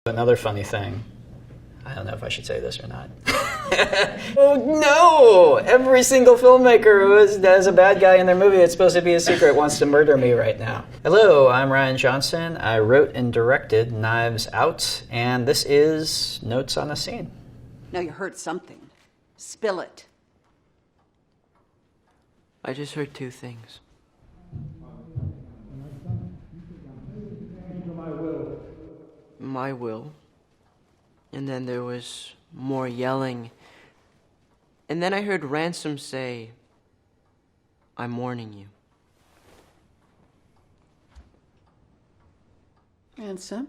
Another funny thing, I don't know if I should say this or not. Oh no! Every single filmmaker who has a bad guy in their movie it's supposed to be a secret wants to murder me right now. Hello, I'm Ryan Johnson. I wrote and directed Knives Out, and this is Notes on a Scene. Now you heard something. Spill it. I just heard two things. My will. And then there was more yelling. And then I heard Ransom say, I'm warning you. Ransom?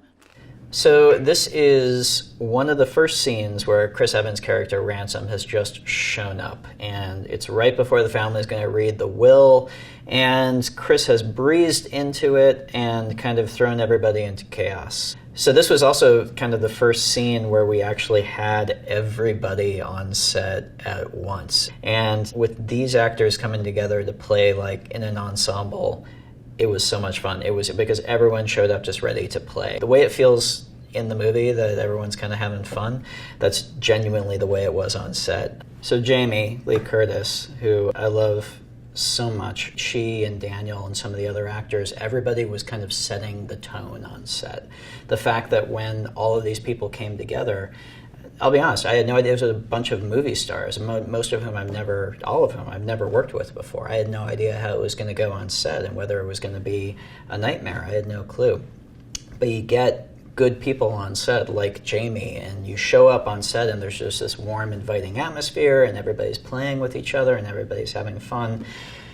So this is one of the first scenes where Chris Evans' character Ransom has just shown up, and it's right before the family is going to read the will, and Chris has breezed into it and kind of thrown everybody into chaos. So this was also kind of the first scene where we actually had everybody on set at once. And with these actors coming together to play like in an ensemble, it was so much fun. It was because everyone showed up just ready to play. The way it feels in the movie, that everyone's kind of having fun, that's genuinely the way it was on set. So Jamie Lee Curtis, who I love so much, she and Daniel and some of the other actors, everybody was kind of setting the tone on set. The fact that when all of these people came together, I'll be honest, I had no idea it was a bunch of movie stars, most of whom all of whom I've never worked with before. I had no idea how it was going to go on set and whether it was going to be a nightmare. I had no clue. But you get good people on set like Jamie, and you show up on set and there's just this warm, inviting atmosphere, and everybody's playing with each other and everybody's having fun.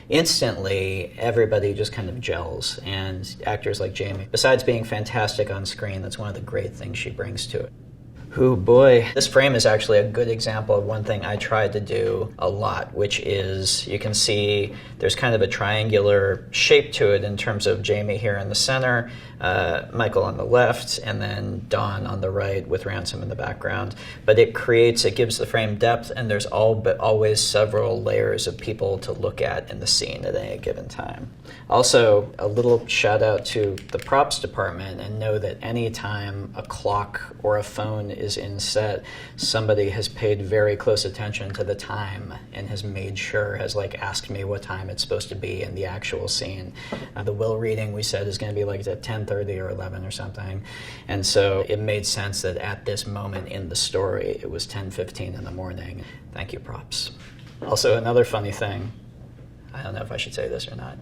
Instantly, everybody just kind of gels, and actors like Jamie, besides being fantastic on screen, that's one of the great things she brings to it. Oh boy. This frame is actually a good example of one thing I tried to do a lot, which is you can see there's kind of a triangular shape to it in terms of Jamie here in the center, Michael on the left, and then Dawn on the right with Ransom in the background. But it gives the frame depth, and there's always several layers of people to look at in the scene at any given time. Also, a little shout out to the props department, and know that anytime a clock or a phone is in set, somebody has paid very close attention to the time and has asked me what time it's supposed to be in the actual scene. The will reading we said is going to be like at 10:30 or 11 or something, and so it made sense that at this moment in the story it was 10:15 in the morning. Thank you, props. Also, another funny thing, I don't know if I should say this or not.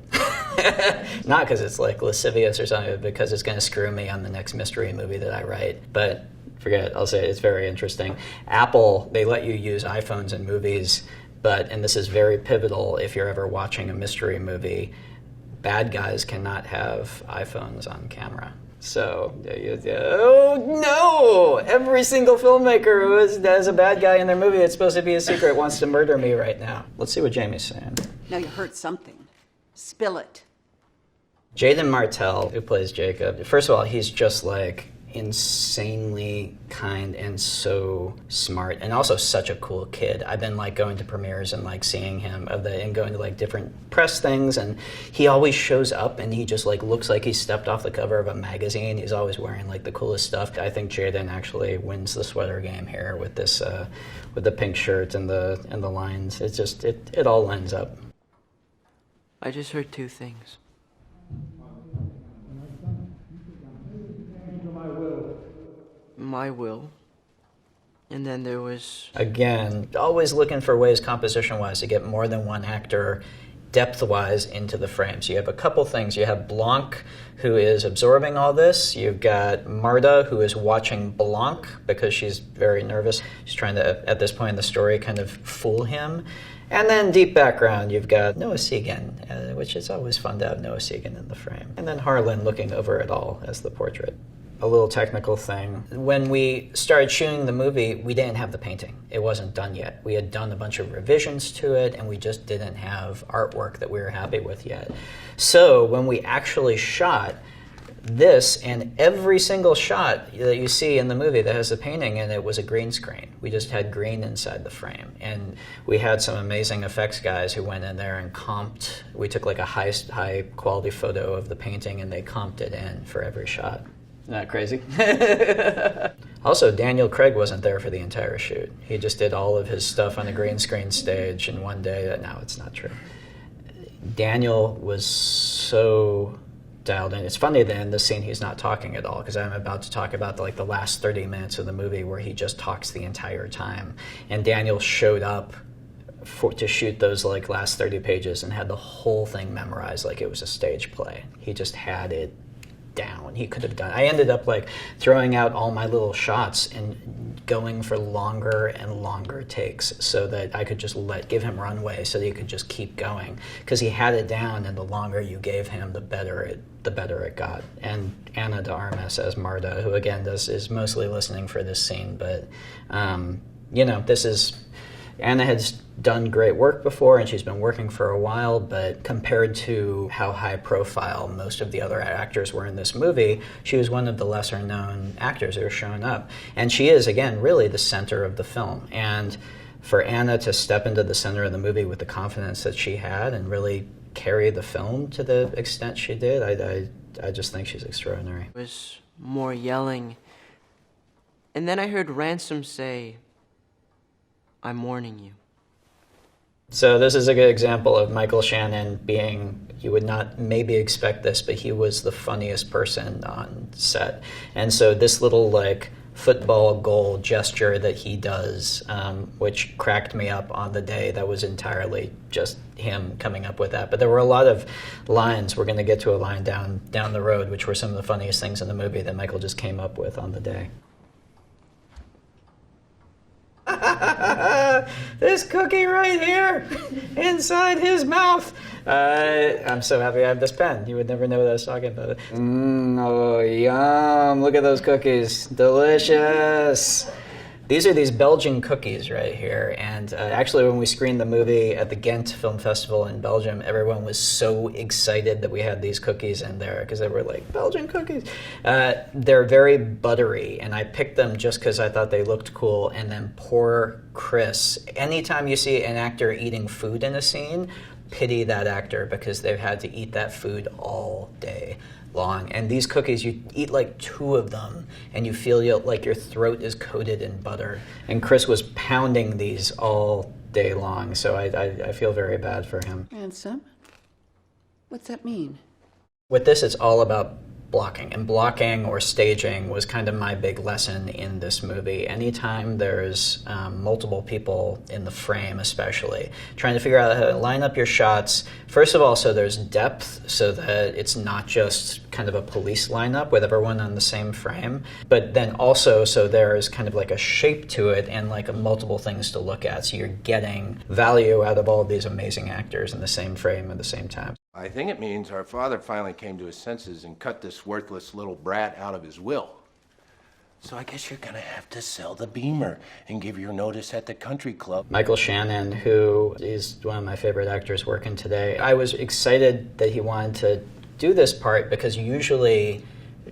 Not because it's like lascivious or something, but because it's going to screw me on the next mystery movie that I write. But forget it, I'll say it, it's very interesting. Apple, they let you use iPhones in movies, and this is very pivotal if you're ever watching a mystery movie, bad guys cannot have iPhones on camera. So, oh no! Every single filmmaker who has a bad guy in their movie it's supposed to be a secret wants to murder me right now. Let's see what Jamie's saying. Now you heard something. Spill it. Jaden Martell, who plays Jacob, first of all, he's just like insanely kind and so smart, and also such a cool kid. I've been like going to premieres and like seeing him and going to like different press things, and he always shows up and he just like looks like he stepped off the cover of a magazine. He's always wearing like the coolest stuff. I think Jaden actually wins the sweater game here with this with the pink shirt and the lines. It's just it all lines up. I just heard two things. My will. And then there was... Again, always looking for ways composition-wise to get more than one actor depth-wise into the frame. So you have a couple things. You have Blanc, who is absorbing all this. You've got Marta, who is watching Blanc because she's very nervous. She's trying to, at this point in the story, kind of fool him. And then deep background, you've got Noah Segan, which is always fun to have Noah Segan in the frame. And then Harlan looking over it all as the portrait. A little technical thing. When we started shooting the movie, we didn't have the painting. It wasn't done yet. We had done a bunch of revisions to it, and we just didn't have artwork that we were happy with yet. So when we actually shot this, and every single shot that you see in the movie that has the painting in it was a green screen. We just had green inside the frame. And we had some amazing effects guys who went in there and comped. We took like a high quality photo of the painting and they comped it in for every shot. Not crazy. Also, Daniel Craig wasn't there for the entire shoot. He just did all of his stuff on a green screen stage in one day. No, it's not true. Daniel was so dialed in. It's funny that in this scene he's not talking at all, because I'm about to talk about the last 30 minutes of the movie where he just talks the entire time. And Daniel showed up to shoot those last 30 pages and had the whole thing memorized like it was a stage play. He just had it down. He could have done. I ended up throwing out all my little shots and going for longer and longer takes so that I could just give him runway so that he could just keep going, because he had it down, and the longer you gave him, the better it got. And Ana de Armas as Marta, who again is mostly listening for this scene, but this is. Anna has done great work before, and she's been working for a while, but compared to how high profile most of the other actors were in this movie, she was one of the lesser known actors that are showing up. And she is, again, really the center of the film. And for Anna to step into the center of the movie with the confidence that she had and really carry the film to the extent she did, I just think she's extraordinary. There was more yelling. And then I heard Ransom say, "I'm warning you." So this is a good example of Michael Shannon being, you would not maybe expect this, but he was the funniest person on set. And so this little football goal gesture that he does, which cracked me up on the day, that was entirely just him coming up with that. But there were a lot of lines, we're going to get to a line down the road, which were some of the funniest things in the movie that Michael just came up with on the day. This cookie right here inside his mouth. I'm so happy I have this pen. You would never know that I was talking about it. Oh, yum. Look at those cookies. Delicious. These are these Belgian cookies right here. And actually, when we screened the movie at the Ghent Film Festival in Belgium, everyone was so excited that we had these cookies in there, because they were Belgian cookies. They're very buttery, and I picked them just because I thought they looked cool. And then poor Chris. Anytime you see an actor eating food in a scene, pity that actor, because they've had to eat that food all day long. And these cookies, you eat 2 of them and you feel like your throat is coated in butter. And Chris was pounding these all day long, so I feel very bad for him. Ransom? What's that mean? With this, it's all about blocking. And blocking or staging was kind of my big lesson in this movie. Anytime there's multiple people in the frame, especially, trying to figure out how to line up your shots, first of all, so there's depth, so that it's not just kind of a police lineup with everyone on the same frame, but then also so there's kind of a shape to it and multiple things to look at, so you're getting value out of all of these amazing actors in the same frame at the same time. I think it means our father finally came to his senses and cut this worthless little brat out of his will. So I guess you're gonna have to sell the Beamer and give your notice at the country club. Michael Shannon, who is one of my favorite actors working today, I was excited that he wanted to do this part, because usually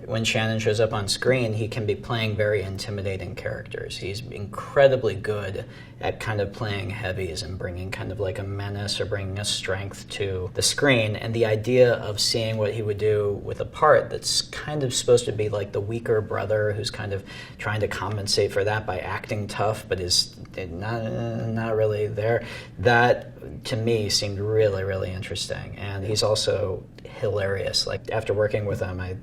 when Shannon shows up on screen, he can be playing very intimidating characters. He's incredibly good at kind of playing heavies and bringing kind of a menace or bringing a strength to the screen. And the idea of seeing what he would do with a part that's kind of supposed to be the weaker brother who's kind of trying to compensate for that by acting tough but is not really there, that to me seemed really, really interesting. And he's also hilarious. After working with him, I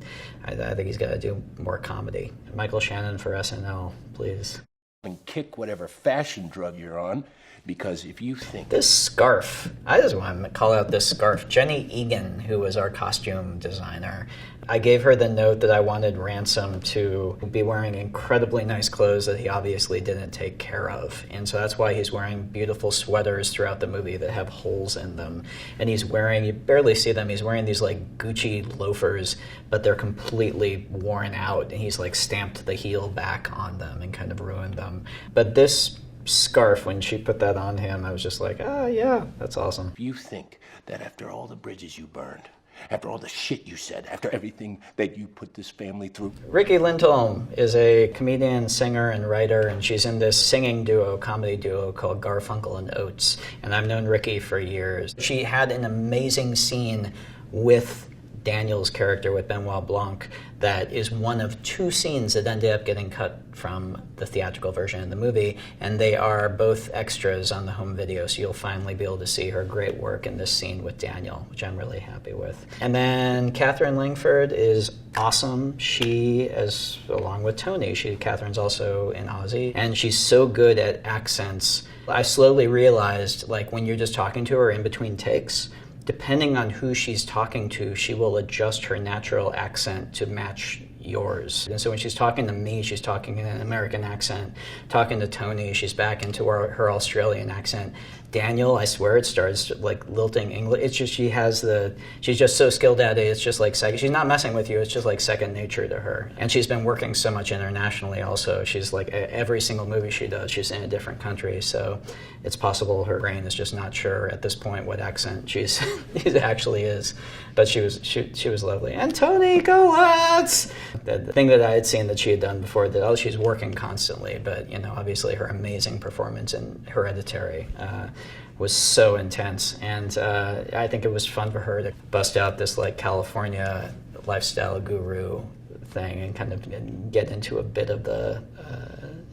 think he's got to do more comedy. Michael Shannon for SNL, please. And kick whatever fashion drug you're on, because if you think... This scarf, I just want to call out this scarf. Jenny Egan, who was our costume designer, I gave her the note that I wanted Ransom to be wearing incredibly nice clothes that he obviously didn't take care of. And so that's why he's wearing beautiful sweaters throughout the movie that have holes in them. And he's wearing, you barely see them, he's wearing these Gucci loafers, but they're completely worn out. And he's stamped the heel back on them and kind of ruined them. But this scarf, when she put that on him, I was just yeah, that's awesome. If you think that after all the bridges you burned, after all the shit you said, after everything that you put this family through... Rikki Lindholm is a comedian, singer, and writer, and she's in this singing duo, comedy duo called Garfunkel and Oates, and I've known Rikki for years. She had an amazing scene with Daniel's character with Benoit Blanc that is one of 2 scenes that ended up getting cut from the theatrical version of the movie, and they are both extras on the home video, so you'll finally be able to see her great work in this scene with Daniel, which I'm really happy with. And then Catherine Langford is awesome. She, along with Tony, Catherine's also in Aussie, and she's so good at accents. I slowly realized, like, when you're just talking to her in between takes, depending on who she's talking to, she will adjust her natural accent to match yours. And so when she's talking to me, she's talking in an American accent. Talking to Tony, she's back into her Australian accent. Daniel, I swear it starts like lilting English. It's just, she's just so skilled at it. It's just like, she's not messing with you. It's just like second nature to her. And she's been working so much internationally also. She's like, every single movie she does, she's in a different country. So it's possible her brain is just not sure at this point what accent she actually is. But she was lovely. And Tony, go Let's! The thing that I had seen that she had done before, that she's working constantly, but obviously her amazing performance in Hereditary was so intense, and I think it was fun for her to bust out this like California lifestyle guru thing and kind of get into a bit of the,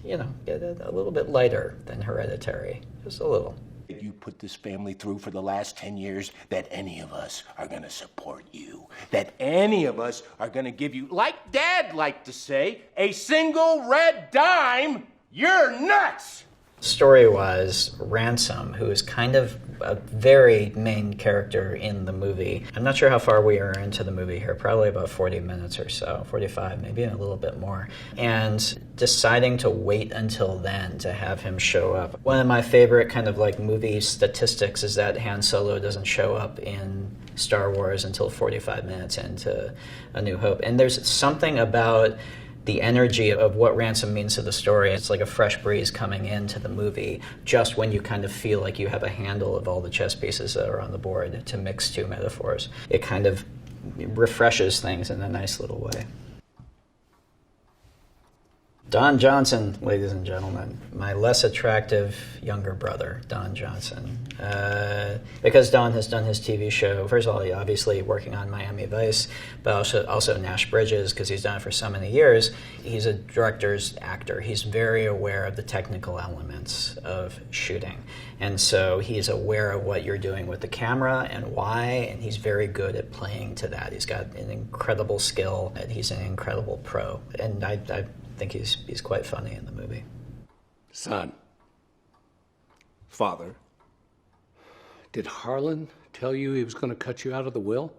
get a little bit lighter than Hereditary, just a little. You put this family through for the last 10 years, that any of us are going to support you, that any of us are going to give you, like Dad liked to say, a single red dime. You're nuts! Story-wise, Ransom, who is kind of a very main character in the movie. I'm not sure how far we are into the movie here, probably about 40 minutes or so, 45, maybe a little bit more. And deciding to wait until then to have him show up. One of my favorite kind of like movie statistics is that Han Solo doesn't show up in Star Wars until 45 minutes into A New Hope. And there's something about the energy of what Ransom means to the story. It's like a fresh breeze coming into the movie, just when you kind of feel like you have a handle of all the chess pieces that are on the board, to mix 2 metaphors. It kind of refreshes things in a nice little way. Don Johnson, ladies and gentlemen, my less attractive younger brother, Don Johnson. Because Don has done his TV show, first of all, obviously working on Miami Vice, but also Nash Bridges, because he's done it for so many years. He's a director's actor. He's very aware of the technical elements of shooting. And so he's aware of what you're doing with the camera and why, and he's very good at playing to that. He's got an incredible skill, and he's an incredible pro. And I think he's quite funny in the movie. Son. Father. Did Harlan tell you he was going to cut you out of the will?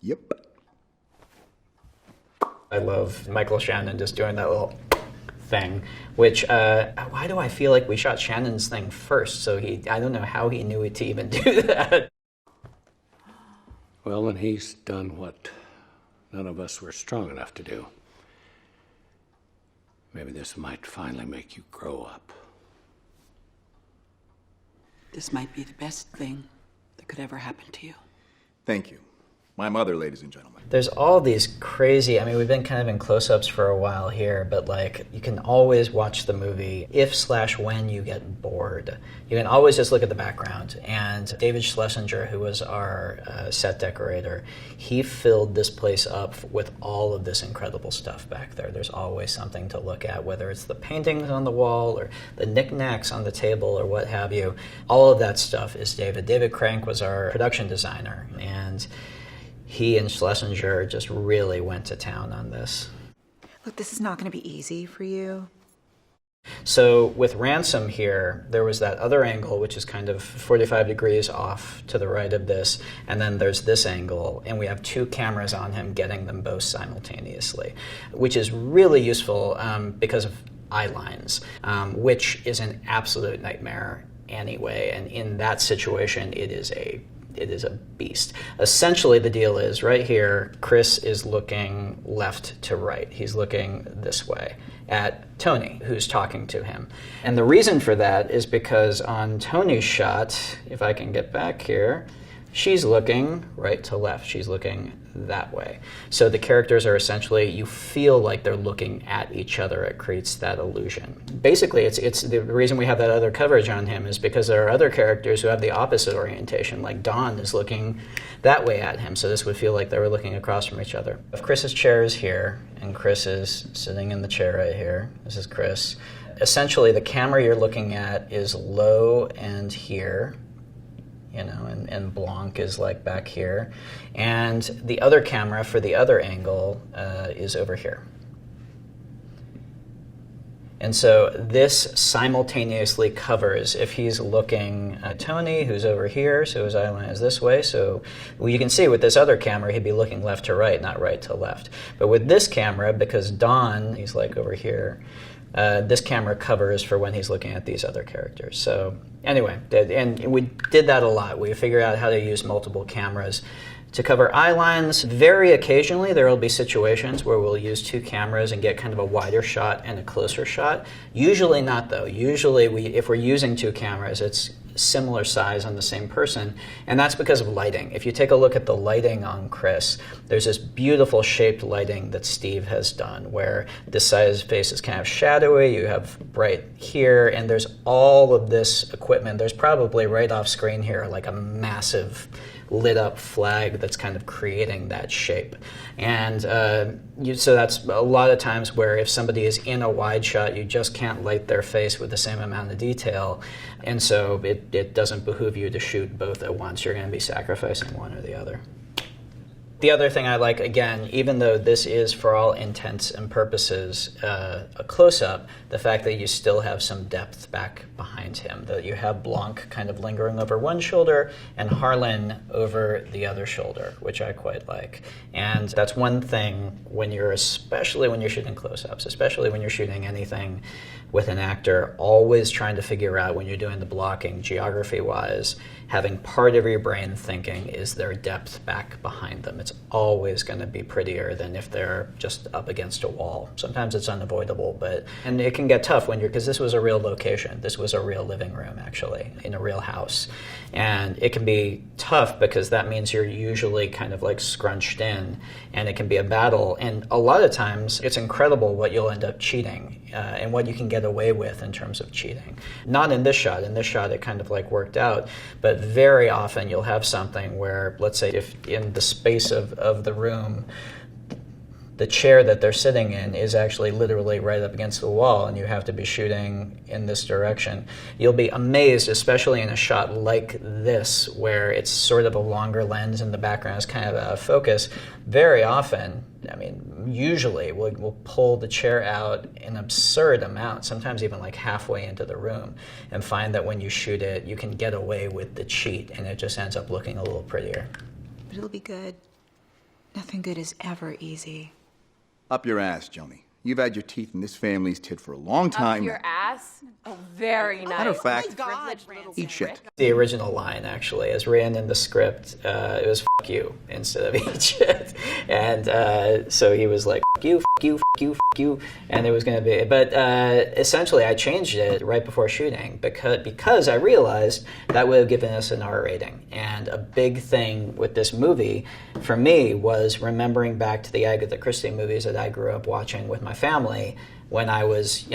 Yep. I love Michael Shannon just doing that little thing, which, why do I feel like we shot Shannon's thing first? So I don't know how he knew to even do that. Well, and he's done what none of us were strong enough to do. Maybe this might finally make you grow up. This might be the best thing that could ever happen to you. Thank you. My mother, ladies and gentlemen. There's all these crazy, we've been kind of in close-ups for a while here, but like, you can always watch the movie if/when you get bored. You can always just look at the background. And David Schlesinger, who was our set decorator, he filled this place up with all of this incredible stuff back there. There's always something to look at, whether it's the paintings on the wall or the knickknacks on the table or what have you. All of that stuff is David. David Crank was our production designer, and he and Schlesinger just really went to town on this. Look, this is not going to be easy for you. So with Ransom here, there was that other angle, which is kind of 45 degrees off to the right of this, and then there's this angle, and we have 2 cameras on him getting them both simultaneously, which is really useful because of eye lines, which is an absolute nightmare anyway, and in that situation, it is a beast. Essentially, the deal is, right here, Chris is looking left to right. He's looking this way at Tony, who's talking to him. And the reason for that is because on Tony's shot, if I can get back here, she's looking right to left. She's looking that way. So the characters are essentially, you feel like they're looking at each other. It creates that illusion. Basically, it's the reason we have that other coverage on him is because there are other characters who have the opposite orientation, like Dawn is looking that way at him. So this would feel like they were looking across from each other. If Chris's chair is here, and Chris is sitting in the chair right here, this is Chris. Essentially, the camera you're looking at is low and here, you know, and Blanc is like back here. And the other camera for the other angle is over here. And so this simultaneously covers, if he's looking at Tony, who's over here, so his eye line is this way, so well, you can see with this other camera, he'd be looking left to right, not right to left. But with this camera, because Don, he's like over here, this camera covers for when he's looking at these other characters. So anyway, and we did that a lot. We figured out how to use multiple cameras to cover eye lines. Very occasionally, there will be situations where we'll use two cameras and get kind of a wider shot and a closer shot. Usually not, though. Usually, if we're using two cameras, it's similar size on the same person, and that's because of lighting. If you take a look at the lighting on Chris, there's this beautiful shaped lighting that Steve has done where this side of his face is kind of shadowy, you have bright here, and there's all of this equipment. There's probably right off screen here like a massive lit up flag that's kind of creating that shape. And so that's a lot of times where if somebody is in a wide shot, you just can't light their face with the same amount of detail. And so it doesn't behoove you to shoot both at once. You're going to be sacrificing one or the other. The other thing I like, again, even though this is for all intents and purposes a close-up, the fact that you still have some depth back behind him, that you have Blanc kind of lingering over one shoulder and Harlan over the other shoulder, which I quite like. And that's one thing especially when you're shooting close-ups, especially when you're shooting anything with an actor, always trying to figure out when you're doing the blocking, geography-wise, having part of your brain thinking, is there depth back behind them? It's always going to be prettier than if they're just up against a wall. Sometimes it's unavoidable, and it can get tough because this was a real location. This was a real living room, actually, in a real house. And it can be tough because that means you're usually kind of like scrunched in, and it can be a battle. And a lot of times, it's incredible what you'll end up cheating and what you can get away with in terms of cheating. Not in this shot. In this shot, it kind of like worked out. But very often, you'll have something where, let's say, if in the space of the room, the chair that they're sitting in is actually literally right up against the wall and you have to be shooting in this direction. You'll be amazed, especially in a shot like this, where it's sort of a longer lens and the background is kind of out of focus. Very often, usually we'll pull the chair out an absurd amount, sometimes even like halfway into the room, and find that when you shoot it, you can get away with the cheat and it just ends up looking a little prettier. But it'll be good. Nothing good is ever easy. Up your ass, Joni. You've had your teeth in this family's tit for a long time. Up your ass? Oh, very nice. Matter of fact, oh God, eat shit. The original line, actually, as written in the script, it was "fuck you" instead of "eat shit," and so he was like "fuck you, fuck you, fuck you, fuck you," and it was going to be. But essentially, I changed it right before shooting because I realized that would have given us an R rating. And a big thing with this movie, for me, was remembering back to the Agatha Christie movies that I grew up watching with my family when I was,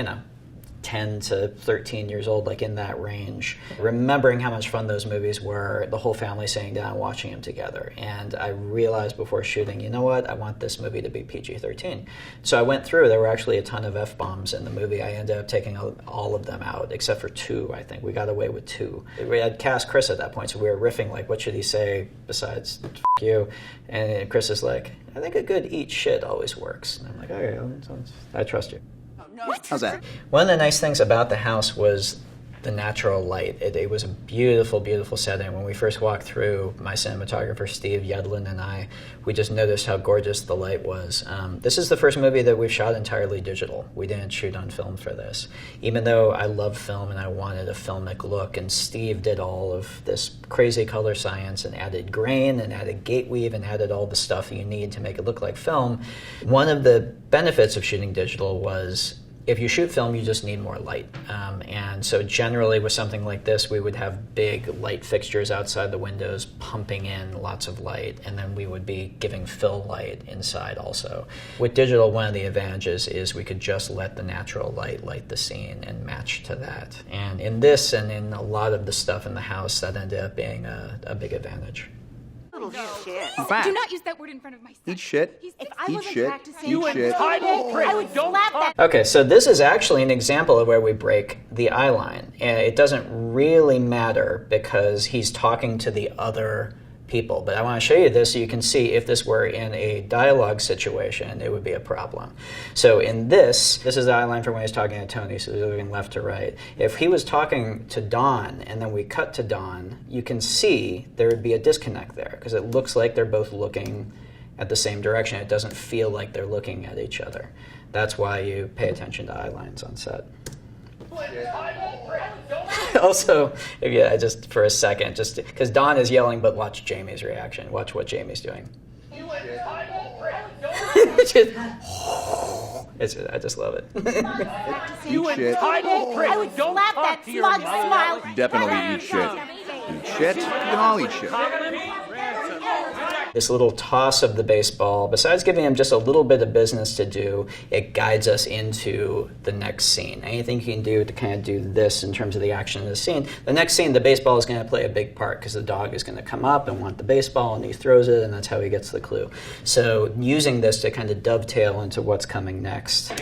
10 to 13 years old, like in that range. Remembering how much fun those movies were, the whole family sitting down and watching them together. And I realized before shooting, you know what, I want this movie to be PG-13. So I went through, there were actually a ton of F-bombs in the movie. I ended up taking all of them out, except for 2, I think. We got away with 2. We had cast Chris at that point, so we were riffing, like, what should he say besides "f*** you"? And Chris is like, I think a good eat shit always works. And I'm like, okay, I trust you. How's that? One of the nice things about the house was the natural light. It was a beautiful, beautiful setting. When we first walked through, my cinematographer, Steve Yedlin, and I, we just noticed how gorgeous the light was. This is the first movie that we've shot entirely digital. We didn't shoot on film for this. Even though I love film and I wanted a filmic look, and Steve did all of this crazy color science and added grain and added gate weave and added all the stuff you need to make it look like film. One of the benefits of shooting digital was if you shoot film, you just need more light. And so generally with something like this, we would have big light fixtures outside the windows pumping in lots of light, and then we would be giving fill light inside also. With digital, one of the advantages is we could just let the natural light light the scene and match to that. And in this and in a lot of the stuff in the house, that ended up being a big advantage. Do not use that word in front of my son. Eat shit. If I Eat wasn't shit. practicing, Eat shit. I would slap that. Okay, so this is actually an example of where we break the eye line. And it doesn't really matter because he's talking to the other people. But I want to show you this so you can see if this were in a dialogue situation, it would be a problem. So in this is the eye line from when he's talking to Tony, so he's looking left to right. If he was talking to Don and then we cut to Don, you can see there would be a disconnect there because it looks like they're both looking at the same direction. It doesn't feel like they're looking at each other. That's why you pay attention to eye lines on set. Also, just for a second, just because Don is yelling, but watch Jamie's reaction. Watch what Jamie's doing. I just love it. You entitled prick! I would Don't slap talk that to your smug mother. smile. Definitely eat shit. Eat shit. You can all eat shit. This little toss of the baseball, besides giving him just a little bit of business to do, it guides us into the next scene. Anything you can do to kind of do this in terms of the action of the scene. The next scene, the baseball is going to play a big part because the dog is going to come up and want the baseball, and he throws it, and that's how he gets the clue. So using this to kind of dovetail into what's coming next.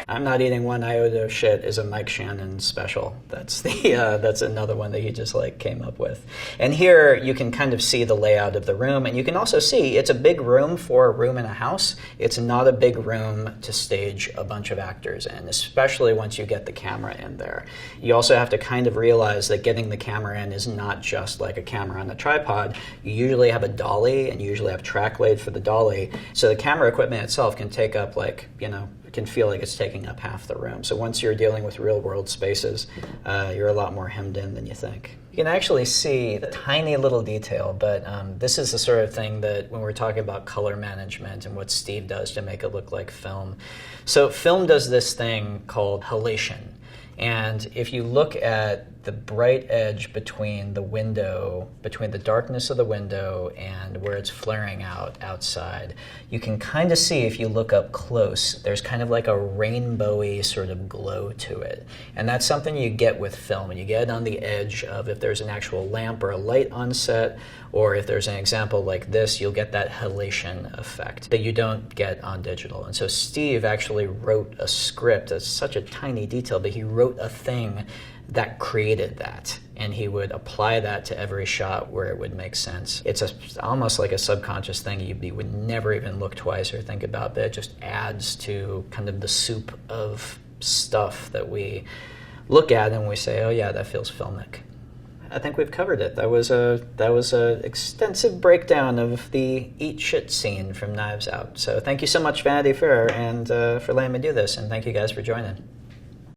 I'm not eating one iota of shit is a Mike Shannon special. That's that's another one that he just came up with. And here you can kind of see the layout of the room, and you can also see it's a big room for a room in a house. It's not a big room to stage a bunch of actors in, especially once you get the camera in there. You also have to kind of realize that getting the camera in is not just like a camera on a tripod. You usually have a dolly, and you usually have track laid for the dolly. So the camera equipment itself can take up it can feel like it's taking up half the room. So once you're dealing with real world spaces, you're a lot more hemmed in than you think. You can actually see the tiny little detail, but this is the sort of thing that when we're talking about color management and what Steve does to make it look like film. So film does this thing called halation. And if you look at the bright edge between the window, between the darkness of the window and where it's flaring out outside, you can kind of see if you look up close, there's kind of like a rainbowy sort of glow to it. And that's something you get with film. And you get it on the edge of if there's an actual lamp or a light on set, or if there's an example like this, you'll get that halation effect that you don't get on digital. And so Steve actually wrote a script. It's such a tiny detail, but he wrote a thing that created that, and he would apply that to every shot where it would make sense. It's almost like a subconscious thing you would never even look twice or think about, but it just adds to kind of the soup of stuff that we look at and we say, oh yeah, that feels filmic. I think we've covered it. That was a extensive breakdown of the eat shit scene from Knives Out. So thank you so much, Vanity Fair, and for letting me do this, and thank you guys for joining.